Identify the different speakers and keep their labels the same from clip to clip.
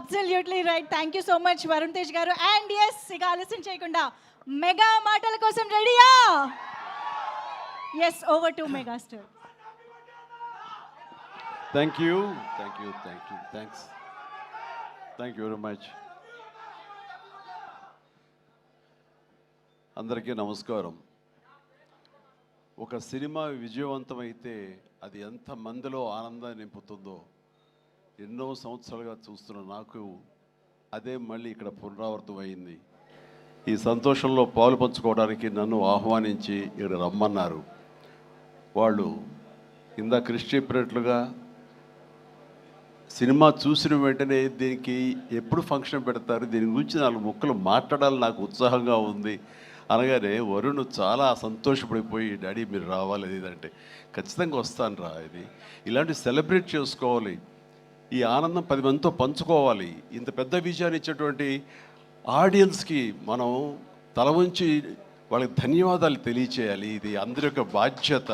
Speaker 1: Absolutely right. Thank you so much Varun Tej garu. And yes, ఇక ఆలస్యం చేయకుండా మెగా మాటల కోసం రెడీయా? Yes, over to megastar.
Speaker 2: Thank you thanks thank you very much. అందరికీ నమస్కారం. ఒక సినిమా విజయవంతమైతే అది ఎంత మందిలో ఆనందాన్ని నింపుతుందో ఎన్నో సంవత్సరాలుగా చూస్తున్న నాకు అదే మళ్ళీ ఇక్కడ పునరావృతం అయింది. ఈ సంతోషంలో పాలు పంచుకోవడానికి నన్ను ఆహ్వానించి ఇక్కడ రమ్మన్నారు. వాళ్ళు ఇందాక కృషి చెప్పినట్లుగా సినిమా చూసిన వెంటనే దీనికి ఎప్పుడు ఫంక్షన్ పెడతారు, దీని గురించి 4 ముక్కలు మాట్లాడాలని నాకు ఉత్సాహంగా ఉంది అనగానే వరుణ్ చాలా సంతోషపడిపోయి, డాడీ మీరు రావాలి ఇదంటే, ఖచ్చితంగా వస్తాను రా, ఇది ఇలాంటి సెలబ్రేట్ చేసుకోవాలి, ఈ ఆనందం 10 మందితో పంచుకోవాలి. ఇంత పెద్ద విజయాన్ని ఇచ్చేటువంటి ఆడియన్స్కి మనం తల వంచి వాళ్ళకి ధన్యవాదాలు తెలియచేయాలి. ఇది అందరి యొక్క బాధ్యత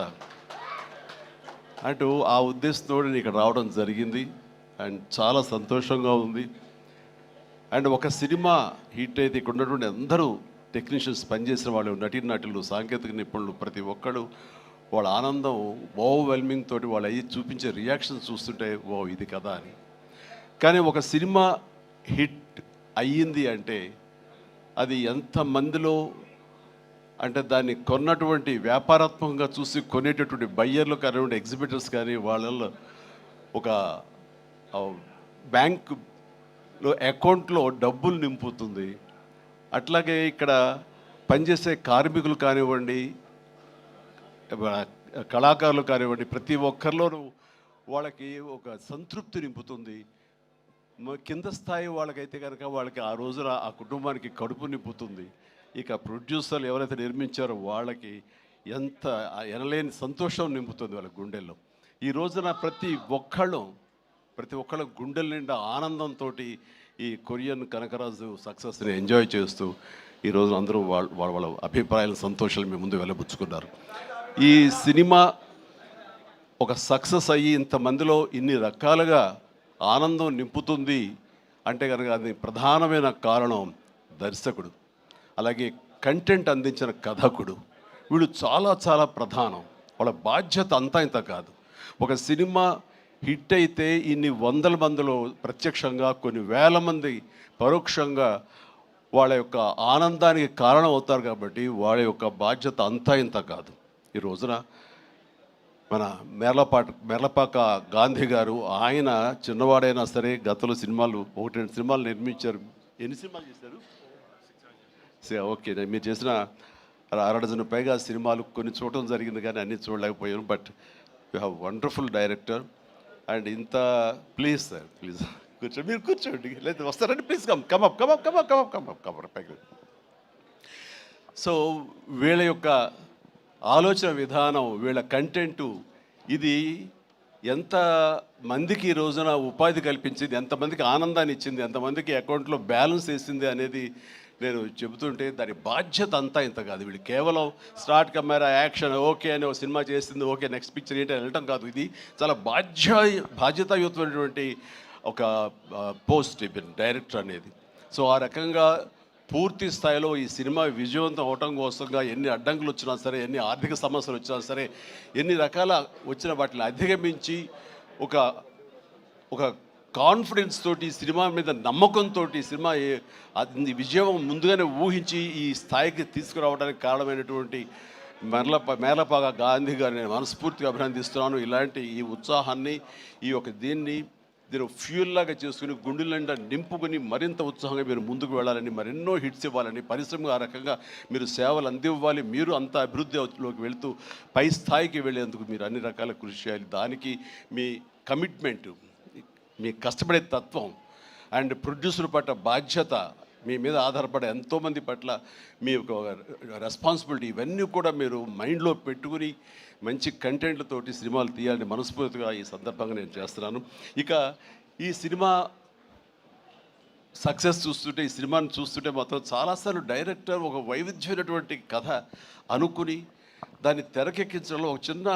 Speaker 2: అంటూ ఆ ఉద్దేశంతో నేను ఇక్కడ రావడం జరిగింది. అండ్ చాలా సంతోషంగా ఉంది. అండ్ ఒక సినిమా హిట్ అయితే ఇక్కడ ఉన్నటువంటి అందరూ టెక్నీషియన్స్, పనిచేసిన వాళ్ళు, నటీనటులు, సాంకేతిక నిపుణులు, ప్రతి ఒక్కళ్ళు వాళ్ళ ఆనందం ఓవర్వెల్మింగ్ తోటి వాళ్ళు అయ్యి చూపించే రియాక్షన్స్ చూస్తుంటే ఓ ఇది కదా అని. కానీ ఒక సినిమా హిట్ అయ్యింది అంటే అది ఎంతమందిలో, అంటే దాన్ని కొన్నటువంటి వ్యాపారాత్మకంగా చూసి కొనేటటువంటి బయ్యర్లు కానివ్వండి, ఎగ్జిబిటర్స్ కానీ, వాళ్ళల్లో ఒక బ్యాంకులో అకౌంట్లో డబ్బులు నింపుతుంది. అట్లాగే ఇక్కడ పనిచేసే కార్మికులు కానివ్వండి, కళాకారులు కానివ్వండి, ప్రతి ఒక్కరిలోనూ వాళ్ళకి ఒక సంతృప్తి నింపుతుంది. కింద స్థాయి వాళ్ళకైతే కనుక వాళ్ళకి ఆ రోజున ఆ కుటుంబానికి కడుపు నింపుతుంది. ఇక ప్రొడ్యూసర్లు ఎవరైతే నిర్మించారో వాళ్ళకి ఎంత ఎనలేని సంతోషం నింపుతుంది వాళ్ళ గుండెల్లో. ఈ రోజున ప్రతి ఒక్కళ్ళ గుండెల నిండా ఆనందంతో ఈ కొరియన్ కనకరాజు సక్సెస్ని ఎంజాయ్ చేస్తూ ఈ రోజు అందరూ వాళ్ళ అభిప్రాయాల సంతోషాలు మీ ముందు వెళ్ళబుచ్చుకున్నారు. ఈ సినిమా ఒక సక్సెస్ అయ్యి ఇంతమందిలో ఇన్ని రకాలుగా ఆనందం నింపుతుంది అంటే కనుక అది ప్రధానమైన కారణం దర్శకుడు, అలాగే కంటెంట్ అందించిన కథకుడు. వీళ్ళు చాలా చాలా ప్రధానం. వాళ్ళ బాధ్యత అంతా ఇంత కాదు. ఒక సినిమా హిట్ అయితే ఇన్ని వందల మందిలో ప్రత్యక్షంగా, కొన్ని వేల మంది పరోక్షంగా వాళ్ళ యొక్క ఆనందానికి కారణం అవుతారు. కాబట్టి వాళ్ళ యొక్క బాధ్యత అంతా ఇంత కాదు. ఈ రోజున మన మేర్లపాక గాంధీ గారు, ఆయన చిన్నవాడైనా సరే గతంలో సినిమాలు 1-2 సినిమాలు నిర్మించారు. ఎన్ని సినిమాలు చేశారు? ఓకే, మీరు చేసిన 6 డజన్ పైగా సినిమాలు కొన్ని చూడటం జరిగింది, కానీ అన్నీ చూడలేకపోయాను. But you have wonderful director. And ఇంత ప్లీజ్ సార్, ప్లీజ్ కూర్చోండి, మీరు కూర్చోండి, లేదు వస్తారండి, ప్లీజ్ కమ్ పైకి. సో వీళ్ళ యొక్క ఆలోచన విధానం, వీళ్ళ కంటెంటు, ఇది ఎంత మందికి ఈ రోజున ఉపాధి కల్పించింది, ఎంతమందికి ఆనందాన్ని ఇచ్చింది, ఎంతమందికి అకౌంట్లో బ్యాలెన్స్ వేసింది అనేది నేను చెబుతుంటే దాని బాధ్యత అంతా ఇంత కాదు. వీళ్ళు కేవలం స్టార్ట్ కెమెరా యాక్షన్ ఓకే అని ఒక సినిమా చేసింది, ఓకే నెక్స్ట్ పిక్చర్ ఏంటి అని వెళ్ళటం కాదు. ఇది చాలా బాధ్యతాయుతమైనటువంటి ఒక పోస్ట్ డైరెక్టర్ అనేది. సో ఆ రకంగా పూర్తి స్థాయిలో ఈ సినిమా విజయవంతం అవటం కోసంగా ఎన్ని అడ్డంకులు వచ్చినా సరే, ఎన్ని ఆర్థిక సమస్యలు వచ్చినా సరే, ఎన్ని రకాల వచ్చిన వాటిని అధిగమించి ఒక కాన్ఫిడెన్స్ తోటి, సినిమా మీద నమ్మకంతో సినిమా విజయం ముందుగానే ఊహించి ఈ స్థాయికి తీసుకురావడానికి కారణమైనటువంటి మేర్లపాక గాంధీ గారిని నేను మనస్ఫూర్తిగా అభినందిస్తున్నాను. ఇలాంటి ఈ ఉత్సాహాన్ని, ఈ యొక్క దీన్ని ఫ్యూల్ లాగా చేసుకుని గుండెల నిండా నింపుకొని మరింత ఉత్సాహంగా మీరు ముందుకు వెళ్ళాలని, మరెన్నో హిట్స్ ఇవ్వాలని, పరిశ్రమ ఆ రకంగా మీరు సేవలు అందివ్వాలి, మీరు అంత అభివృద్ధిలోకి వెళుతూ పై స్థాయికి వెళ్ళేందుకు మీరు అన్ని రకాల కృషి చేయాలి. దానికి మీ కమిట్మెంటు, మీ కష్టపడే తత్వం అండ్ ప్రొడ్యూసర్ పట్ల బాధ్యత, మీ మీద ఆధారపడే ఎంతోమంది పట్ల మీ యొక్క రెస్పాన్సిబిలిటీ, ఇవన్నీ కూడా మీరు మైండ్లో పెట్టుకుని మంచి కంటెంట్లతోటి సినిమాలు తీయాలని మనస్ఫూర్తిగా ఈ సందర్భంగా నేను చేస్తున్నాను. ఇక ఈ సినిమా సక్సెస్ చూస్తుంటే, ఈ సినిమాని చూస్తుంటే మాత్రం చాలాసార్లు డైరెక్టర్ ఒక వైవిధ్యమైనటువంటి కథ అనుకుని దాన్ని తెరకెక్కించడంలో ఒక చిన్న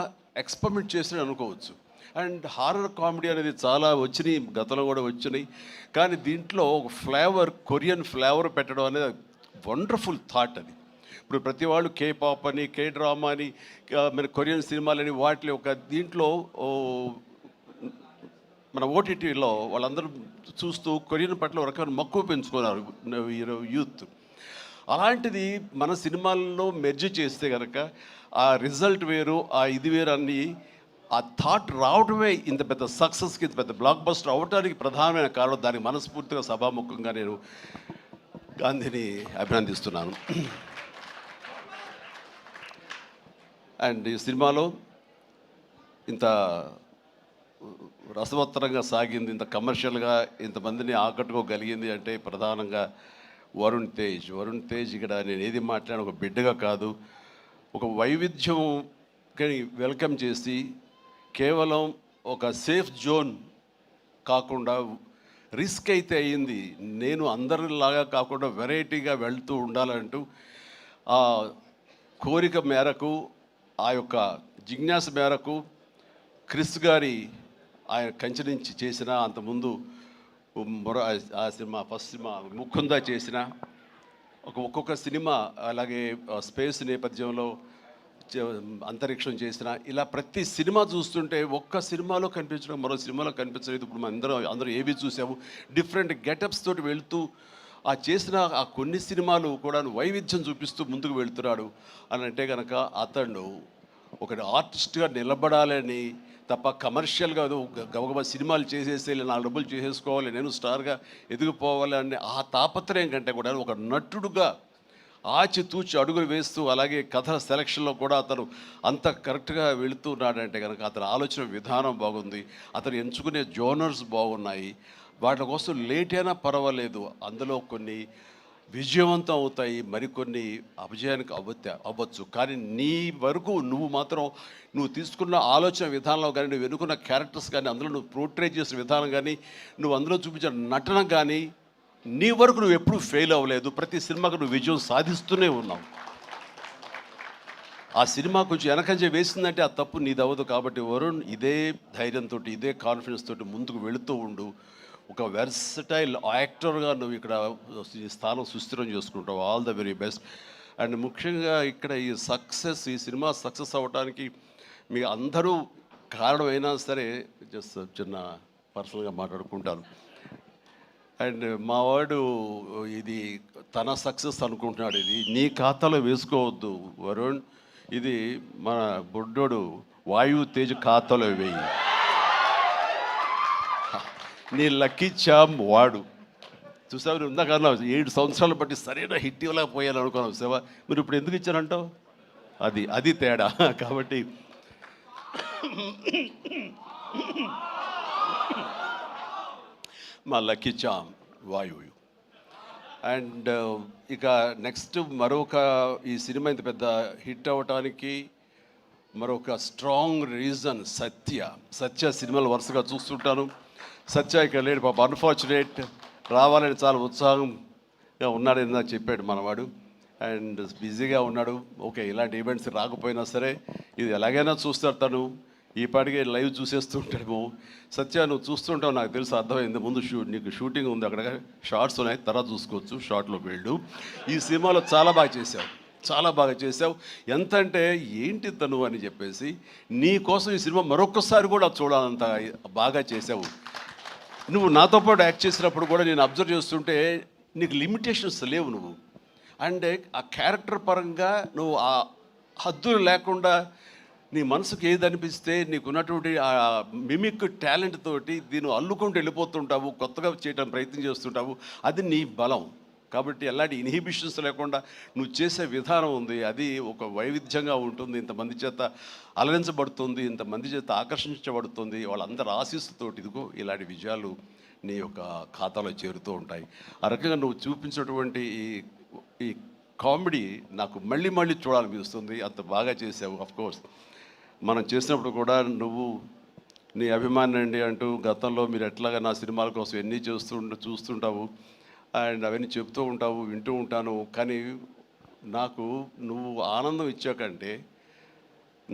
Speaker 2: ఎక్స్పెరిమెంట్ చేసి అనుకోవచ్చు. అండ్ హారర్ కామెడీ అనేది చాలా వచ్చినాయి, గతంలో కూడా వచ్చినాయి. కానీ దీంట్లో ఒక ఫ్లేవర్, కొరియన్ ఫ్లేవర్ పెట్టడం అనేది వండర్ఫుల్ థాట్ అది. ఇప్పుడు ప్రతి వాళ్ళు కే పాప్ అని, కే డ్రామా అని, మన కొరియన్ సినిమాలని వాటి ఒక దీంట్లో మన ఓటీటీలో వాళ్ళందరూ చూస్తూ కొరియన్ పట్ల ఒక రకమైన మక్కువ పెంచుకున్నారు యూత్. అలాంటిది మన సినిమాల్లో మెర్జ్ చేస్తే కనుక ఆ రిజల్ట్ వేరు, ఆ ఇది వేరు అన్ని ఆ థాట్ రావడమే ఇంత పెద్ద సక్సెస్కి, ఇంత పెద్ద బ్లాక్ బస్టర్ అవడానికి ప్రధానమైన కారణం. దానికి మనస్ఫూర్తిగా సభాముఖంగా నేను గాంధీని అభినందిస్తున్నాను. అండ్ ఈ సినిమాలో ఇంత రసవత్తరంగా సాగింది, ఇంత కమర్షియల్గా ఇంతమందిని ఆకట్టుకోగలిగింది అంటే ప్రధానంగా వరుణ్ తేజ్ ఇక్కడ నేను ఏది మాట్లాడిన ఒక బిడ్డగా కాదు, ఒక వైవిధ్యం వెల్కమ్ చేసి కేవలం ఒక సేఫ్ జోన్ కాకుండా రిస్క్ అయితే అయ్యింది, నేను అందరిలాగా కాకుండా వెరైటీగా వెళ్తూ ఉండాలంటూ ఆ కోరిక మేరకు, ఆ యొక్క జిజ్ఞాస మేరకు క్రిస్ గారి ఆయన కంచె నుంచి చేసిన, అంతకుముందు ఆ సినిమా ఫస్ట్ సినిమా ముకుందా చేసిన ఒక్కొక్క సినిమా, అలాగే స్పేస్ నేపథ్యంలో అంతరిక్షం చేసిన, ఇలా ప్రతి సినిమా చూస్తుంటే ఒక్క సినిమాలో కనిపించడం మరో సినిమాలో కనిపించలేదు. ఇప్పుడు మనం అందరూ ఏవి చూసాము, డిఫరెంట్ గెటప్స్ తోటి వెళ్తూ ఆ చేసిన ఆ కొన్ని సినిమాలు కూడా వైవిధ్యం చూపిస్తూ ముందుకు వెళ్తున్నాడు అని అంటే కనుక అతను ఒక ఆర్టిస్ట్గా నిలబడాలని తప్ప కమర్షియల్గా గబగబా సినిమాలు చేసేసి 4 డబ్బులు చేసేసుకోవాలి, నేను స్టార్గా ఎదిగిపోవాలి అనే ఆ తాపత్రయం కంటే కూడా ఒక నటుడుగా ఆచితూచి అడుగులు వేస్తూ, అలాగే కథల సెలక్షన్లో కూడా అతను అంత కరెక్ట్గా వెళుతున్నాడంటే కనుక అతని ఆలోచన విధానం బాగుంది, అతను ఎంచుకునే జోనర్స్ బాగున్నాయి. వాటి కోసం లేట్ అయినా పర్వాలేదు, అందులో కొన్ని విజయవంతం అవుతాయి, మరికొన్ని అపజయానికి అవ్వచ్చు. కానీ నీ వరకు నువ్వు మాత్రం నువ్వు తీసుకున్న ఆలోచన విధానంలో కానీ, నువ్వు ఎన్నుకున్న క్యారెక్టర్స్ కానీ, అందులో నువ్వు పోర్ట్రే చేసిన విధానం కానీ, నువ్వు అందులో చూపించిన నటన కానీ, నీ వరకు నువ్వు ఎప్పుడూ ఫెయిల్ అవ్వలేదు. ప్రతి సినిమాకు నువ్వు విజయం సాధిస్తూనే ఉన్నావు. ఆ సినిమా కొంచెం వెనకంజ వేసిందంటే ఆ తప్పు నీది అవ్వదు. కాబట్టి వరుణ్ ఇదే ధైర్యంతో, ఇదే కాన్ఫిడెన్స్ తోటి ముందుకు వెళుతూ ఉండు. ఒక వెర్సటైల్ యాక్టర్గా నువ్వు ఇక్కడ ఈ స్థానం సుస్థిరం చేసుకుంటావు. All the very best. And ముఖ్యంగా ఇక్కడ ఈ సినిమా సక్సెస్ అవ్వడానికి మీ అందరూ కారణమైనా సరే, జస్ట్ చిన్న పర్సనల్గా మాట్లాడుకుంటాను. అండ్ మా వాడు ఇది తన సక్సెస్ అనుకుంటున్నాడు, ఇది నీ ఖాతాలో వేసుకోవద్దు వరుణ్, ఇది మన బుడ్డోడు వాయు తేజ్ ఖాతాలో వేయి. నీ లక్కీ చామ్ వాడు. చూసావు, ఇందాక 7 సంవత్సరాలు బట్టి సరైన హిట్ ఇవ్వలేకపోయాను అనుకున్నావు సేవ, మీరు ఇప్పుడు ఎందుకు ఇచ్చారంటావు? అది తేడా. కాబట్టి మా లక్కీ చామ్ వాయువు. అండ్ ఇక నెక్స్ట్ మరొక ఈ సినిమా ఇంత పెద్ద హిట్ అవ్వటానికి మరొక స్ట్రాంగ్ రీజన్ సత్య సినిమాలు వరుసగా చూస్తుంటాను. సత్య ఇక లేడు పాప, అన్ఫార్చునేట్. రావాలని చాలా ఉత్సాహంగా ఉన్నాడు, నాకు చెప్పాడు మనవాడు. అండ్ బిజీగా ఉన్నాడు. ఓకే, ఇలాంటి ఈవెంట్స్ రాకపోయినా సరే ఇది ఎలాగైనా చూస్తారు తను. ఈ పాటికి లైవ్ చూసేస్తుంటాము. సత్య నువ్వు చూస్తుంటావు, నాకు తెలుసు, అర్థమైంది. ముందు నీకు షూటింగ్ ఉంది, అక్కడ షార్ట్స్ ఉన్నాయి, తర్వాత చూసుకోవచ్చు, షార్ట్లోకి వెళ్ళు. ఈ సినిమాలో చాలా బాగా చేసావు. ఎంత అంటే ఏంటి తను అని చెప్పేసి నీ కోసం ఈ సినిమా మరొకసారి కూడా చూడాలంత బాగా చేసావు. నువ్వు నాతో పాటు యాక్ట్ చేసినప్పుడు కూడా నేను అబ్జర్వ్ చేస్తుంటే నీకు లిమిటేషన్స్ లేవు నువ్వు. అండ్ ఆ క్యారెక్టర్ పరంగా నువ్వు ఆ హద్దులు లేకుండా నీ మనసుకు ఏది అనిపిస్తే నీకున్నటువంటి ఆ మిమిక్ టాలెంట్ తోటి దీన్ని అల్లుకుంటూ వెళ్ళిపోతుంటావు, కొత్తగా చేయడం ప్రయత్నం చేస్తుంటావు. అది నీ బలం. కాబట్టి ఎలాంటి ఇన్హిబిషన్స్ లేకుండా నువ్వు చేసే విధానం ఉంది, అది ఒక వైవిధ్యంగా ఉంటుంది. ఇంతమంది చేత అలరించబడుతుంది, ఇంతమంది చేత ఆకర్షించబడుతుంది. వాళ్ళందరూ ఆశీస్సుతోటి ఇదిగో ఇలాంటి విజయాలు నీ యొక్క ఖాతాలో చేరుతూ ఉంటాయి. ఆ రకంగా నువ్వు చూపించినటువంటి ఈ కామెడీ నాకు మళ్ళీ చూడాలనిపిస్తుంది. అంత బాగా చేసావు. అఫ్కోర్స్ మనం చేసినప్పుడు కూడా నువ్వు నీ అభిమాని అండి అంటూ గతంలో మీరు ఎట్లాగా నా సినిమాల కోసం ఎన్ని చూస్తుంటావు అండ్ అవన్నీ చెప్తూ ఉంటావు, వింటూ ఉంటాను. కానీ నాకు నువ్వు ఆనందం ఇచ్చాకంటే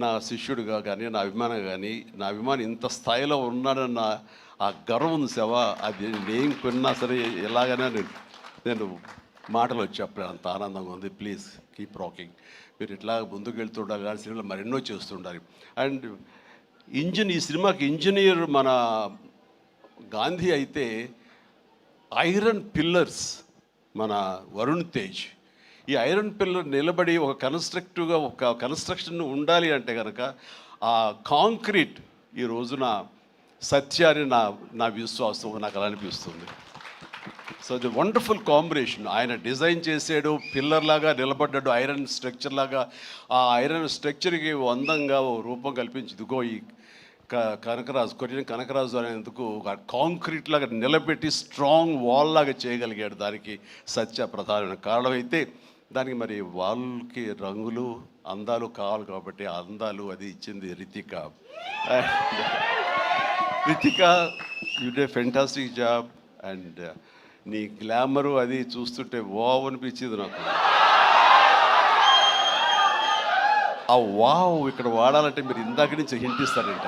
Speaker 2: నా శిష్యుడిగా కానీ నా అభిమానం కానీ నా అభిమాని ఇంత స్థాయిలో ఉన్నాడన్న ఆ గర్వం ఉంది సేవా, అది నేను కొన్నా సరే ఎలాగైనా నేను మాటలు వచ్చి చెప్పలేను, అంత ఆనందంగా ఉంది. ప్లీజ్ కీప్ రాకింగ్, మీరు ఇట్లా ముందుకు వెళ్తుండాలి, కానీ సినిమాలు మరెన్నో చేస్తుండాలి. అండ్ ఈ సినిమాకి ఇంజనీర్ మన గాంధీ అయితే ఐరన్ పిల్లర్స్ మన వరుణ్ తేజ్. ఈ ఐరన్ పిల్లర్ నిలబడి ఒక కన్స్ట్రక్టివ్గా ఒక కన్స్ట్రక్షన్ ఉండాలి అంటే కనుక ఆ కాంక్రీట్ ఈ రోజున సత్యాన్ని నా విశ్వాసం, నాకు అలా అనిపిస్తుంది. So the wonderful combination. ఆయన డిజైన్ చేసాడు, పిల్లర్ లాగా నిలబడ్డాడు, ఐరన్ స్ట్రక్చర్ లాగా. ఆ ఐరన్ స్ట్రక్చర్కి అందంగా ఓ రూపం కల్పించి ఇదిగో ఈ కనకరాజు, కొరియన్ కనకరాజు అనేందుకు కాంక్రీట్ లాగా నిలబెట్టి స్ట్రాంగ్ వాల్ లాగా చేయగలిగాడు. దానికి సత్య ప్రధానమైన కారణం అయితే, దానికి మరి వాళ్ళకి రంగులు అందాలు కావాలి కాబట్టి ఆ అందాలు అది ఇచ్చింది Ritika. Ritika, you day fantastic job. And నీ గ్లామరు అది చూస్తుంటే వావ్ అనిపించింది నాకు. ఆ వావ్ ఇక్కడ వాడాలంటే మీరు ఇందాక నుంచి హింట్ ఇస్తారంట.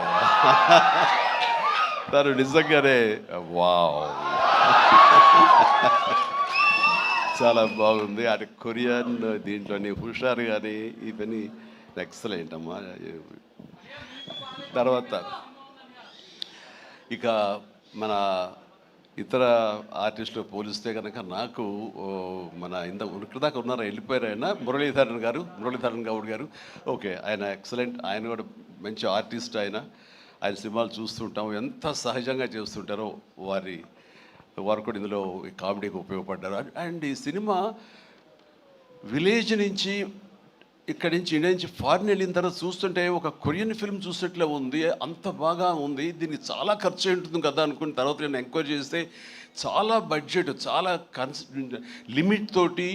Speaker 2: తను నిజంగానే వావ్ చాలా బాగుంది. అది కొరియన్ దీంట్లోని హుషారు కానీ ఇవన్నీ ఎక్సలెంట్ అమ్మా. తర్వాత ఇక మన ఇతర ఆర్టిస్టులు పోలిస్తే కనుక నాకు మన ఉనికిదాకా ఉన్నారా, వెళ్ళిపోయారు ఆయన, మురళీధరన్ గౌడ్ గారు. ఓకే, ఆయన ఎక్సలెంట్, ఆయన కూడా మంచి ఆర్టిస్ట్. ఆయన సినిమాలు చూస్తుంటాం, ఎంత సహజంగా చేస్తుంటారో వారు కూడా ఇందులో కామెడీకి ఉపయోగపడ్డారు. అండ్ ఈ సినిమా విలేజ్ నుంచి ఇక్కడి నుంచి ఇండియా నుంచి ఫారిన్ వెళ్ళిన తర్వాత చూస్తుంటే ఒక కొరియన్ ఫిల్మ్ చూసినట్లే ఉంది, అంత బాగా ఉంది. దీనికి చాలా ఖర్చు ఉంటుంది కదా అనుకున్న తర్వాత నేను ఎంక్వైరీ చేస్తే చాలా బడ్జెట్, చాలా లిమిట్ తోటి,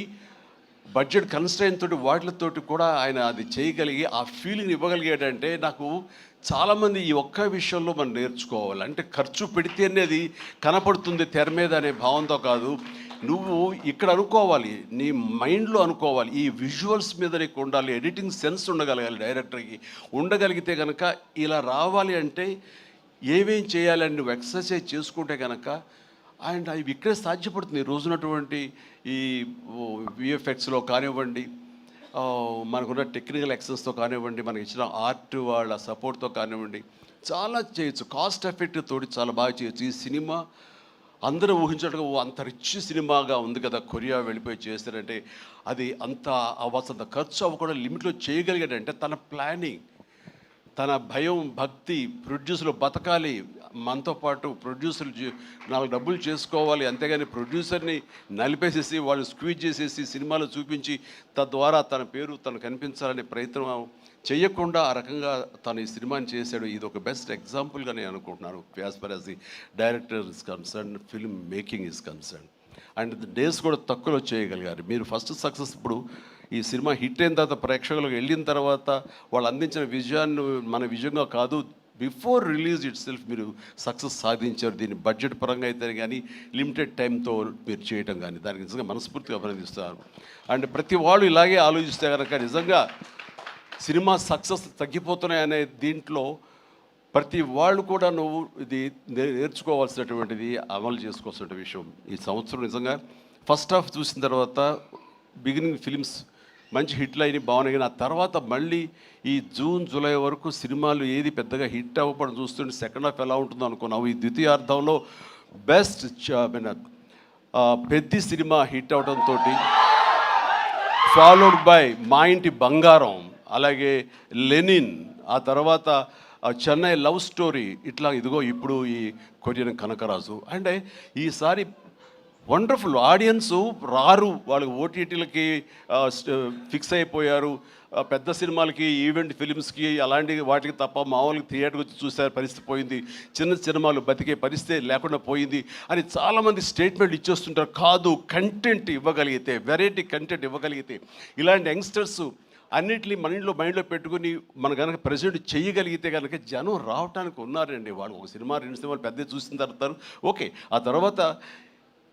Speaker 2: బడ్జెట్ కన్స్ట్రైన్ తోటి, వాటితోటి కూడా ఆయన అది చేయగలిగి ఆ ఫీలింగ్ ఇవ్వగలిగాడంటే నాకు చాలామంది ఈ ఒక్క విషయంలో మనం నేర్చుకోవాలి. అంటే ఖర్చు పెడితేనే అది కనపడుతుంది తెర మీద అనే భావంతో కాదు, నువ్వు ఇక్కడ అనుకోవాలి, నీ మైండ్లో అనుకోవాలి, ఈ విజువల్స్ మీద నీకు ఉండాలి, ఎడిటింగ్ సెన్స్ ఉండగలగాలి, డైరెక్టర్కి ఉండగలిగితే కనుక ఇలా రావాలి అంటే ఏమేం చేయాలని నువ్వు ఎక్సర్సైజ్ చేసుకుంటే కనుక అండ్ అవి ఇక్కడే సాధ్యపడుతుంది. ఈ రోజునటువంటి ఈ విఎఫ్ఎక్స్లో కానివ్వండి, మనకున్న టెక్నికల్ ఎక్సెస్తో కానివ్వండి, మనకి ఇచ్చిన ఆర్ట్ వాళ్ళ సపోర్ట్తో కానివ్వండి, చాలా చేయొచ్చు. కాస్ట్ ఎఫెక్టివ్ తోటి చాలా బాగా చేయొచ్చు. ఈ సినిమా అందరూ ఊహించట్టుగా అంత రిచ్ సినిమాగా ఉంది కదా, కొరియా వెళ్ళిపోయి చేస్తారంటే అది అంత అవ్వాల్సినంత ఖర్చు అవ్వకుండా లిమిట్లో చేయగలిగాడంటే తన ప్లానింగ్, తన భయం, భక్తి, ప్రొడ్యూసర్లు బతకాలి, మనతో పాటు ప్రొడ్యూసర్లు 4 డబ్బులు చేసుకోవాలి, అంతేగాని ప్రొడ్యూసర్ని నలిపేసేసి వాళ్ళు స్క్వీజ్ చేసేసి సినిమాలో చూపించి తద్వారా తన పేరు తను కనిపించాలనే ప్రయత్నం చేయకుండా ఆ రకంగా తను ఈ సినిమాని చేశాడు. ఇది ఒక బెస్ట్ ఎగ్జాంపుల్గా నేను అనుకుంటున్నాను as for as the director is concern, film making is concern. And days కూడా తక్కువలో చేయగలిగారు. మీరు ఫస్ట్ సక్సెస్ ఇప్పుడు ఈ సినిమా హిట్ అయిన తర్వాత ప్రేక్షకులకు వెళ్ళిన తర్వాత వాళ్ళు అందించిన విజయాన్ని మన విజయంగా కాదు, బిఫోర్ రిలీజ్ ఇట్ సెల్ఫ్ మీరు సక్సెస్ సాధించారు. దీన్ని బడ్జెట్ పరంగా అయితే కానీ లిమిటెడ్ టైంతో మీరు చేయటం కానీ దానికి నిజంగా మనస్ఫూర్తిగా అభినందిస్తారు. అండ్ ప్రతి వాళ్ళు ఇలాగే ఆలోచిస్తే కనుక నిజంగా సినిమా సక్సెస్ తగ్గిపోతున్నాయనే దీంట్లో ప్రతి వాళ్ళు కూడా నువ్వు ఇది నేర్చుకోవాల్సినటువంటిది, అమలు చేసుకోవాల్సిన విషయం. ఈ సంవత్సరం నిజంగా ఫస్ట్ హాఫ్ చూసిన తర్వాత బిగినింగ్ ఫిలిమ్స్ మంచి హిట్లు అయినాయి, బాగున్నాయి. కానీ ఆ తర్వాత మళ్ళీ ఈ జూన్ జూలై వరకు సినిమాలు ఏది పెద్దగా హిట్ అవ్వడం చూస్తుంటే సెకండ్ హాఫ్ ఎలా ఉంటుందో అనుకున్నావు. ఈ ద్వితీయార్థంలో బెస్ట్ పెద్ద సినిమా హిట్ అవడంతో ఫాలోడ్ బై మా ఇంటి బంగారం, అలాగే లెనిన్, ఆ తర్వాత చెన్నై లవ్ స్టోరీ, ఇట్లా ఇదిగో ఇప్పుడు ఈ కొరియన్ కనకరాజు. అంటే ఈసారి వండర్ఫుల్ ఆడియన్స్ రారు, వాళ్ళకి ఓటీటీలకి ఫిక్స్ అయిపోయారు, పెద్ద సినిమాలకి, ఈవెంట్ ఫిలిమ్స్కి అలాంటి వాటికి తప్ప మామూలుగా థియేటర్కి వచ్చి చూసే పరిస్థితి పోయింది, చిన్న సినిమాలు బతికే పరిస్థితి లేకుండా పోయింది అని చాలామంది స్టేట్మెంట్ ఇచ్చేస్తుంటారు. కాదు, కంటెంట్ ఇవ్వగలిగితే, వెరైటీ కంటెంట్ ఇవ్వగలిగితే, ఇలాంటి యంగ్స్టర్స్ అన్నింటినీ మైండ్లో పెట్టుకుని మనం కనుక ప్రెజెంట్ చేయగలిగితే కనుక జనం రావడానికి ఉన్నారండి. వాళ్ళు ఒక సినిమా 2 సినిమాలు పెద్ద చూసిన తర్వాత ఓకే, ఆ తర్వాత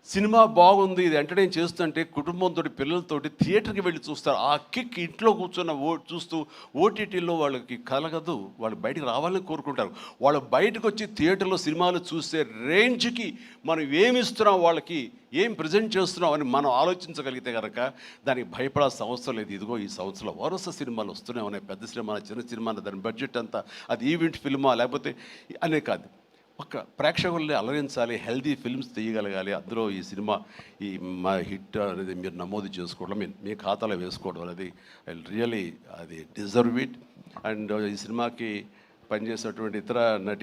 Speaker 2: సినిమా బాగుంది, ఇది ఎంటర్టైన్ చేస్తుంటే కుటుంబంతో పిల్లలతోటి థియేటర్కి వెళ్ళి చూస్తారు. ఆ కిక్ ఇంట్లో కూర్చున్న చూస్తూ ఓటీటీలో వాళ్ళకి కలగదు. వాళ్ళు బయటికి రావాలని కోరుకుంటారు. వాళ్ళు బయటకు వచ్చి థియేటర్లో సినిమాలు చూసే రేంజ్కి మనం ఏమి ఇస్తున్నాం, వాళ్ళకి ఏం ప్రజెంట్ చేస్తున్నాం అని మనం ఆలోచించగలిగితే కనుక దానికి భయపడాల్సిన అవసరం లేదు. ఇదిగో ఈ సంవత్సరంలో వరుస సినిమాలు వస్తూనే ఉన్నాయి. పెద్ద సినిమా, చిన్న సినిమా, దాని బడ్జెట్ అంతా అది ఈవెంట్ ఫిల్మా లేకపోతే అనే కాదు, ఒక ప్రేక్షకుల్ని అలరించాలి, హెల్దీ ఫిల్మ్స్ తీయగలగాలి. అందులో ఈ సినిమా ఈ మా హిట్ అనేది మీరు నమోదు చేసుకోవడం, మీ ఖాతాలో వేసుకోవడం అనేది రియలీ అది డిజర్వ్ ఇట్. అండ్ ఈ సినిమాకి పనిచేసినటువంటి ఇతర నటి